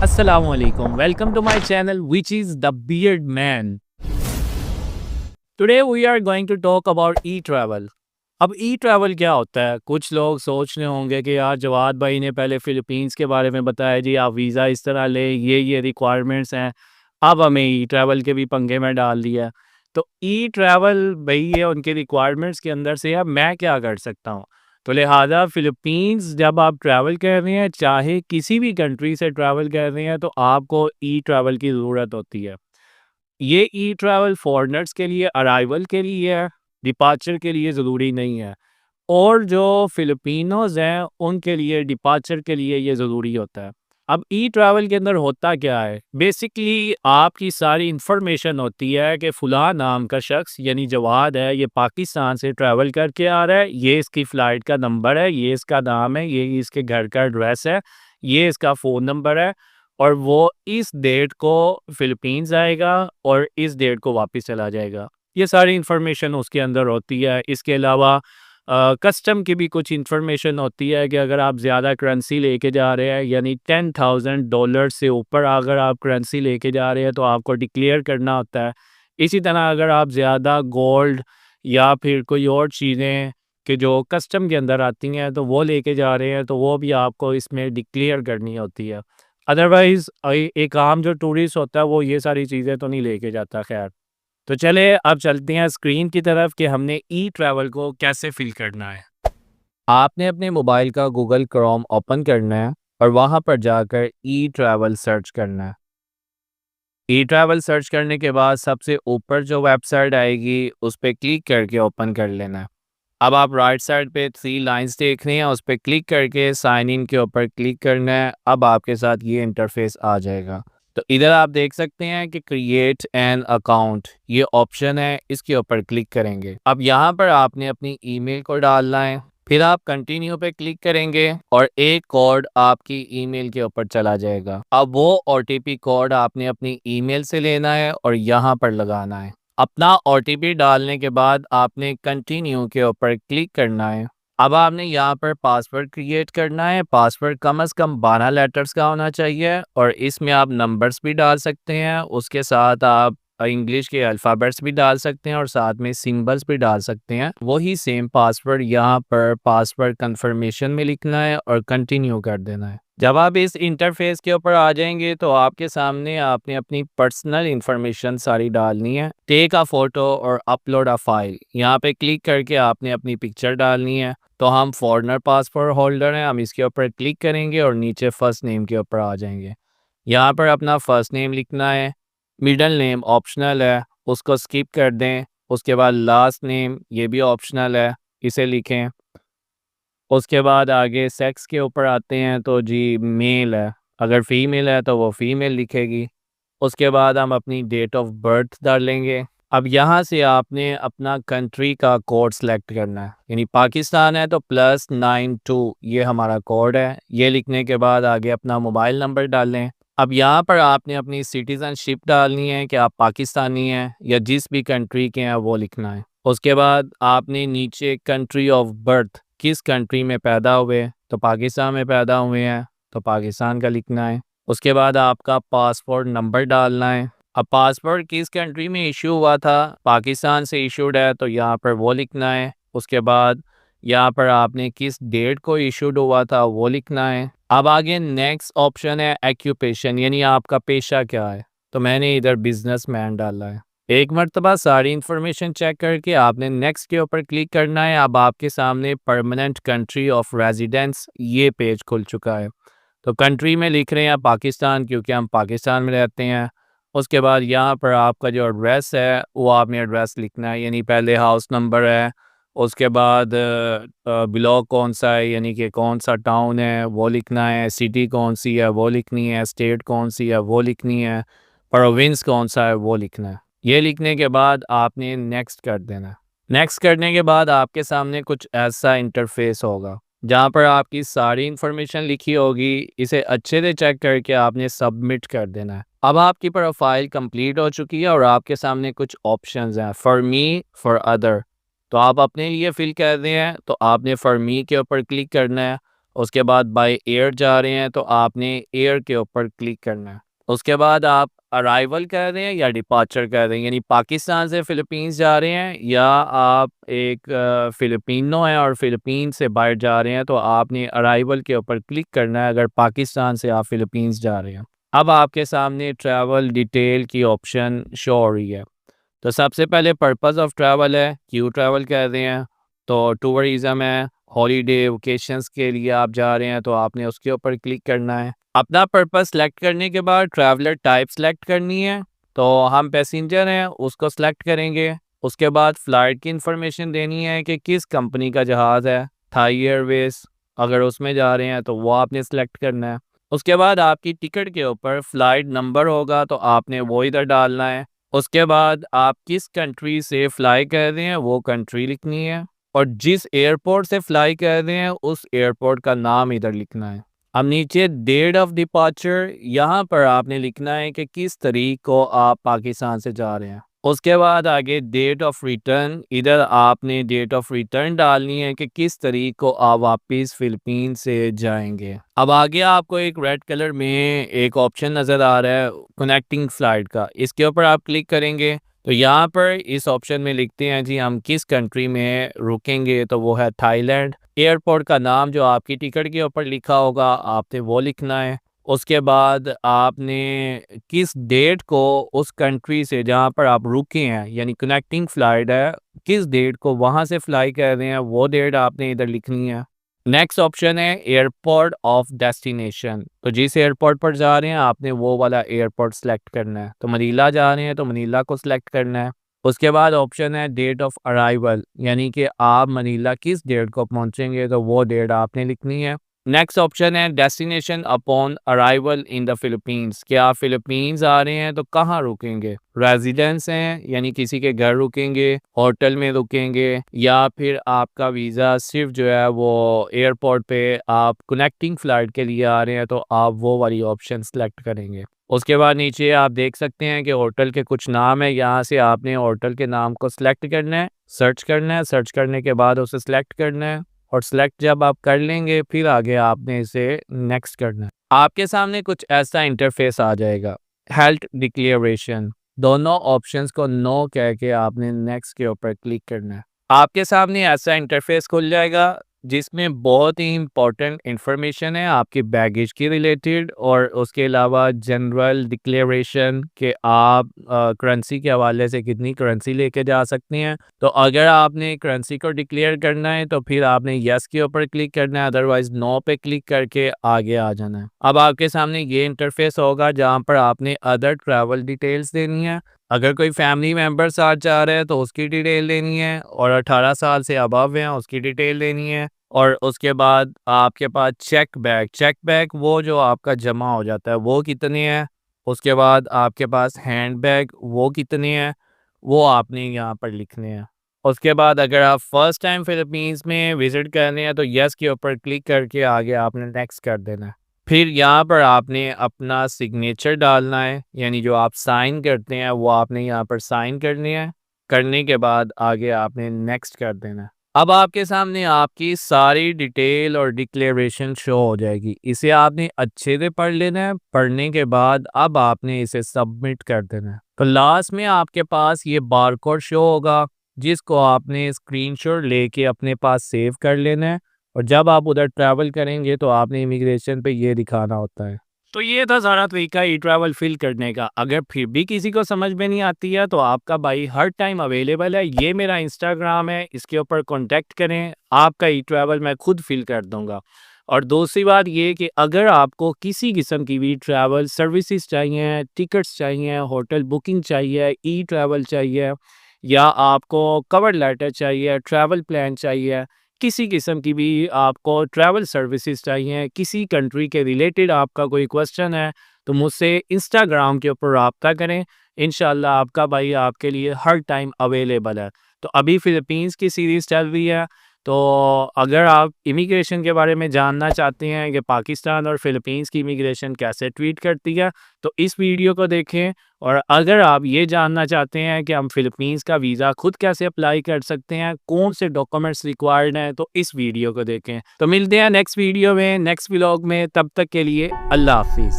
Assalamu alaikum. Welcome to my channel, which is The Beard Man. Today we are going to talk about e-travel. अब ई-ट्रैवल क्या होता है? कुछ लोग सोच रहे होंगे कि यार जवाद भाई ने पहले फ़िलीपींस के बारे में बताया जी, आप वीज़ा इस तरह लें, ये रिक्वायरमेंट्स हैं। अब हमें ई-ट्रैवल के भी पंगे में डाल दिया। तो ई-ट्रैवल भई ये उनके रिक्वायरमेंट्स के अंदर से है, अब मैं क्या कर सकता हूँ? तो लिहाज़ा फ़िलीपींस जब आप ट्रैवल कर रहे हैं, चाहे किसी भी कंट्री से ट्रैवल कर रहे हैं, तो आपको ई-ट्रैवल की ज़रूरत होती है। ये ई-ट्रैवल फ़ॉरेनर्स के लिए अराइवल के लिए है, डिपार्चर के लिए ज़रूरी नहीं है। और जो फ़िलिपिनोज़ हैं, उनके लिए डिपार्चर के लिए ये ज़रूरी होता है। अब ई-ट्रैवल के अंदर होता क्या है? बेसिकली आपकी सारी इन्फॉर्मेशन होती है कि फ़लाँ नाम का शख़्स यानी जवाद है, ये पाकिस्तान से ट्रैवल करके आ रहा है, ये इसकी फ़्लाइट का नंबर है, ये इसका नाम है, ये इसके घर का एड्रेस है, ये इसका फ़ोन नंबर है और वो इस डेट को फ़िलीपींस आएगा और इस डेट को वापस चला जाएगा। ये सारी इन्फॉर्मेशन उसके अंदर होती है। इसके अलावा कस्टम की भी कुछ इन्फॉर्मेशन होती है कि अगर आप ज़्यादा करेंसी लेके जा रहे हैं यानी $10,000 से ऊपर अगर आप करेंसी लेके जा रहे हैं तो आपको डिक्लेयर करना होता है। इसी तरह अगर आप ज़्यादा गोल्ड या फिर कोई और चीज़ें कि जो कस्टम के अंदर आती हैं तो वो लेके जा रहे हैं तो वो भी आपको इसमें डिक्लेयर करनी होती है। अदरवाइज़ एक आम जो टूरिस्ट होता है वो ये सारी चीज़ें तो नहीं लेके जाता खैर। तो चले अब चलते हैं स्क्रीन की तरफ कि हमने ई ट्रैवल को कैसे फिल करना है। आपने अपने मोबाइल का गूगल क्रोम ओपन करना है और वहाँ पर जाकर ई ट्रैवल सर्च करना है। ई ट्रैवल सर्च करने के बाद सबसे ऊपर जो वेबसाइट आएगी उस पर क्लिक करके ओपन कर लेना है। अब आप राइट साइड पे 3 लाइंस देख रहे हैं, उस पर क्लिक करके साइन इन के ऊपर क्लिक करना है। अब आपके साथ ये इंटरफेस आ जाएगा। तो इधर आप देख सकते हैं कि क्रिएट एन अकाउंट ये ऑप्शन है, इसके ऊपर क्लिक करेंगे। अब यहाँ पर आपने अपनी ईमेल को डालना है, फिर आप कंटिन्यू पे क्लिक करेंगे और एक कोड आपकी ईमेल के ऊपर चला जाएगा। अब वो ओटीपी कोड आपने अपनी ईमेल से लेना है और यहाँ पर लगाना है। अपना ओटीपी डालने के बाद आपने कंटिन्यू के ऊपर क्लिक करना है। अब आपने यहाँ पर पासवर्ड क्रिएट करना है। पासवर्ड कम से कम 12 लेटर्स का होना चाहिए और इसमें आप नंबर्स भी डाल सकते हैं, उसके साथ आप इंग्लिश के अल्फ़ाबेट्स भी डाल सकते हैं और साथ में सिंबल्स भी डाल सकते हैं। वही सेम पासवर्ड यहाँ पर पासवर्ड कंफर्मेशन में लिखना है और कंटिन्यू कर देना है। जब आप इस इंटरफेस के ऊपर आ जाएंगे तो आपके सामने आपने अपनी पर्सनल इंफॉर्मेशन सारी डालनी है। टेक अ फोटो और अपलोड अ फाइल, यहाँ पे क्लिक करके आपने अपनी पिक्चर डालनी है। तो हम फॉरेनर पासपोर्ट होल्डर हैं, हम इसके ऊपर क्लिक करेंगे और नीचे फर्स्ट नेम के ऊपर आ जाएंगे। यहाँ पर अपना फर्स्ट नेम लिखना है। मिडल नेम ऑप्शनल है, उसको स्किप कर दें। उसके बाद लास्ट नेम ये भी ऑप्शनल है, इसे लिखें। उसके बाद आगे सेक्स के ऊपर आते हैं तो जी मेल है, अगर फीमेल है तो वो फीमेल लिखेगी। उसके बाद हम अपनी डेट ऑफ बर्थ डालेंगे। अब यहाँ से आपने अपना कंट्री का कोड सेलेक्ट करना है, यानी पाकिस्तान है तो +92 ये हमारा कोड है। ये लिखने के बाद आगे अपना मोबाइल नंबर डालें। अब यहाँ पर आपने अपनी सिटीज़नशिप डालनी है कि आप पाकिस्तानी हैं या जिस भी कंट्री के हैं वो लिखना है। उसके बाद आपने नीचे कंट्री ऑफ बर्थ, किस कंट्री में पैदा हुए, तो पाकिस्तान में पैदा हुए हैं तो पाकिस्तान का लिखना है। उसके बाद आपका पासपोर्ट नंबर डालना है। अब पासपोर्ट किस कंट्री में इशू हुआ था, पाकिस्तान से इशूड है तो यहाँ पर वो लिखना है। उसके बाद यहाँ पर आपने किस डेट को इशूड हुआ था वो लिखना है। अब आगे नेक्स्ट ऑप्शन है एक्यूपेशन, यानी आपका पेशा क्या है, तो मैंने इधर बिजनेसमैन डाला है। एक मर्तबा सारी इन्फॉर्मेशन चेक करके आपने नेक्स्ट के ऊपर क्लिक करना है। अब आपके सामने परमानेंट कंट्री ऑफ रेजिडेंस ये पेज खुल चुका है। तो कंट्री में लिख रहे हैं पाकिस्तान, क्योंकि हम पाकिस्तान में रहते हैं। उसके बाद यहाँ पर आपका जो एड्रेस है वो आपने एड्रेस लिखना है, यानी पहले हाउस नंबर है। उसके बाद ब्लॉक कौन सा है, यानी कि कौन सा टाउन है वो लिखना है। सिटी कौन सी है वो लिखनी है। स्टेट कौन सी है वो लिखनी है। प्रोविंस कौन सा है वो लिखना है। ये लिखने के बाद आपने नेक्स्ट कर देना है। नेक्स्ट करने के बाद आपके सामने कुछ ऐसा इंटरफेस होगा जहाँ पर आपकी सारी इन्फॉर्मेशन लिखी होगी। इसे अच्छे से चेक करके आपने सबमिट कर देना है। अब आपकी प्रोफाइल कंप्लीट हो चुकी है और आपके सामने कुछ ऑप्शंस हैं, फॉर मी, फॉर अदर। तो आप अपने लिए फिल कर रहे हैं तो आपने फॉर मी के ऊपर क्लिक करना है। उसके बाद बाय एयर जा रहे हैं तो आपने एयर के ऊपर क्लिक करना है। उसके बाद आप अराइवल कर रहे हैं या डिपार्चर कर रहे हैं, यानी पाकिस्तान से फ़िलीपींस जा रहे हैं या आप एक फ़िलिपिनो हैं और फ़िलीपींस से बाहर जा रहे हैं तो आपने अराइवल के ऊपर क्लिक करना है अगर पाकिस्तान से आप फ़िलीपींस जा रहे हैं। अब आपके सामने ट्रैवल डिटेल की ऑप्शन शो हो रही है। तो सबसे पहले पर्पस ऑफ ट्रैवल है, क्यों ट्रैवल कर रहे हैं, तो टूरिज़्म है, हॉलीडे वेकेशंस के लिए आप जा रहे हैं तो आपने उसके ऊपर क्लिक करना है। अपना पर्पस सेलेक्ट करने के बाद ट्रैवलर टाइप सेलेक्ट करनी है, तो हम पैसेंजर हैं उसको सेलेक्ट करेंगे। उसके बाद फ़्लाइट की इन्फॉर्मेशन देनी है कि किस कंपनी का जहाज़ है, थाई एयरवेज़ अगर उसमें जा रहे हैं तो वो आपने सेलेक्ट करना है। उसके बाद आपकी टिकट के ऊपर फ़्लाइट नंबर होगा तो आपने वो इधर डालना है। उसके बाद आप किस कंट्री से फ़्लाई कर रहे हैं वो कंट्री लिखनी है और जिस एयरपोर्ट से फ़्लाई कर रहे हैं उस एयरपोर्ट का नाम इधर लिखना है। अब नीचे डेट ऑफ डिपार्चर यहाँ पर आपने लिखना है कि किस तारीख को आप पाकिस्तान से जा रहे हैं। उसके बाद आगे डेट ऑफ रिटर्न, इधर आपने डेट ऑफ रिटर्न डालनी है कि किस तारीख को आप वापस फ़िलीपींस से जाएंगे। अब आगे आपको एक रेड कलर में एक ऑप्शन नज़र आ रहा है कनेक्टिंग फ़्लाइट का, इसके ऊपर आप क्लिक करेंगे तो यहाँ पर इस ऑप्शन में लिखते हैं जी हम किस कंट्री में रुकेंगे, तो वो है थाईलैंड। एयरपोर्ट का नाम जो आपकी टिकट के ऊपर लिखा होगा आपने वो लिखना है। उसके बाद आपने किस डेट को उस कंट्री से जहाँ पर आप रुके हैं यानी कनेक्टिंग फ़्लाइट है, किस डेट को वहाँ से फ़्लाई कर रहे हैं वो डेट आपने इधर लिखनी है। नेक्स्ट ऑप्शन है एयरपोर्ट ऑफ डेस्टिनेशन, तो जिस एयरपोर्ट पर जा रहे हैं आपने वो वाला एयरपोर्ट सेलेक्ट करना है। तो मनीला जा रहे हैं तो मनीला को सिलेक्ट करना है। उसके बाद ऑप्शन है डेट ऑफ अराइवल, यानी कि आप मनीला किस डेट को पहुंचेंगे तो वो डेट आपने लिखनी है। नेक्स्ट ऑप्शन है destination upon arrival in the Philippines, कि आप फिलीपींस आ रहे हैं तो कहाँ रुकेंगे, रेजिडेंस हैं यानी किसी के घर रुकेंगे, होटल में रुकेंगे, या फिर आपका वीज़ा सिर्फ जो है वो एयरपोर्ट पे आप कनेक्टिंग फ़्लाइट के लिए आ रहे हैं तो आप वो वाली ऑप्शन सेलेक्ट करेंगे। उसके बाद नीचे आप देख सकते हैं कि होटल के कुछ नाम है, यहाँ से आपने होटल के नाम को सिलेक्ट करना है, सर्च करना है, सर्च करने के बाद उसे सिलेक्ट करना है और सिलेक्ट जब आप कर लेंगे फिर आगे आपने इसे नेक्स्ट करना है। आपके सामने कुछ ऐसा इंटरफेस आ जाएगा, हेल्थ डिक्लेरेशन, दोनों ऑप्शंस को नो कह के आपने नेक्स्ट के ऊपर क्लिक करना है। आपके सामने ऐसा इंटरफेस खुल जाएगा जिसमें बहुत ही इम्पोर्टेंट इंफॉर्मेशन है आपके बैगेज के रिलेटेड और उसके अलावा जनरल डिक्लेरेशन कि आप करेंसी के हवाले से कितनी करेंसी लेके जा सकते हैं। तो अगर आपने करेंसी को डिक्लेयर करना है तो फिर आपने यस के ऊपर क्लिक करना है, अदरवाइज नो पे क्लिक करके आगे आ जाना है। अब आपके सामने ये इंटरफेस होगा जहाँ पर आपने अदर ट्रैवल डिटेल्स देनी है। अगर कोई फैमिली मेम्बर साथ जा रहे हैं तो उसकी डिटेल देनी है और 18 साल से अबव हैं उसकी डिटेल देनी है। और उसके बाद आपके पास चेक बैग वो जो आपका जमा हो जाता है वो कितने हैं। उसके बाद आपके पास हैंड बैग वो कितने हैं वो आपने यहाँ पर लिखने हैं। उसके बाद अगर आप फर्स्ट टाइम फिलीपींस में विज़िट कर रहे हैं तो यस के ऊपर क्लिक करके आगे आपने नेक्स्ट कर देना है। फिर यहाँ पर आपने अपना सिग्नेचर डालना है, यानी जो आप साइन करते हैं वो आपने यहाँ पर साइन करनी है। करने के बाद आगे आपने नेक्स्ट कर देना है। अब आपके सामने आपकी सारी डिटेल और डिक्लेरेशन शो हो जाएगी। इसे आपने अच्छे से पढ़ लेना है। पढ़ने के बाद अब आपने इसे सबमिट कर देना है। तो लास्ट में आपके पास ये बारकोड शो होगा जिसको आपने स्क्रीनशॉट लेके अपने पास सेव कर लेना है और जब आप उधर ट्रैवल करेंगे तो आपने इमिग्रेशन पे ये दिखाना होता है। तो ये था सारा तरीका ई ट्रैवल फिल करने का। अगर फिर भी किसी को समझ में नहीं आती है तो आपका भाई हर टाइम अवेलेबल है। ये मेरा इंस्टाग्राम है, इसके ऊपर कॉन्टैक्ट करें, आपका ई ट्रैवल मैं खुद फिल कर दूंगा। और दूसरी बात ये कि अगर आपको किसी किस्म की भी ट्रैवल सर्विसेज चाहिए, टिकट्स चाहिए, होटल बुकिंग चाहिए, ई ट्रैवल चाहिए या आपको कवर लेटर चाहिए, ट्रैवल प्लान चाहिए, किसी किस्म की भी आपको ट्रैवल सर्विसेज चाहिए, किसी कंट्री के रिलेटेड आपका कोई क्वेश्चन है तो मुझसे इंस्टाग्राम के ऊपर रब्ता करें। इंशाल्लाह आपका भाई आपके लिए हर टाइम अवेलेबल है। तो अभी फ़िलीपींस की सीरीज़ चल रही है तो अगर आप इमिग्रेशन के बारे में जानना चाहते हैं कि पाकिस्तान और फ़िलीपींस की इमिग्रेशन कैसे ट्रीट करती है, तो इस वीडियो को देखें। और अगर आप ये जानना चाहते हैं कि हम फ़िलीपींस का वीज़ा खुद कैसे अप्लाई कर सकते हैं, कौन से डॉक्यूमेंट्स रिक्वायर्ड हैं, तो इस वीडियो को देखें। तो मिलते हैं नेक्स्ट वीडियो में, नेक्स्ट व्लॉग में, तब तक के लिए अल्लाह हाफ़िज़।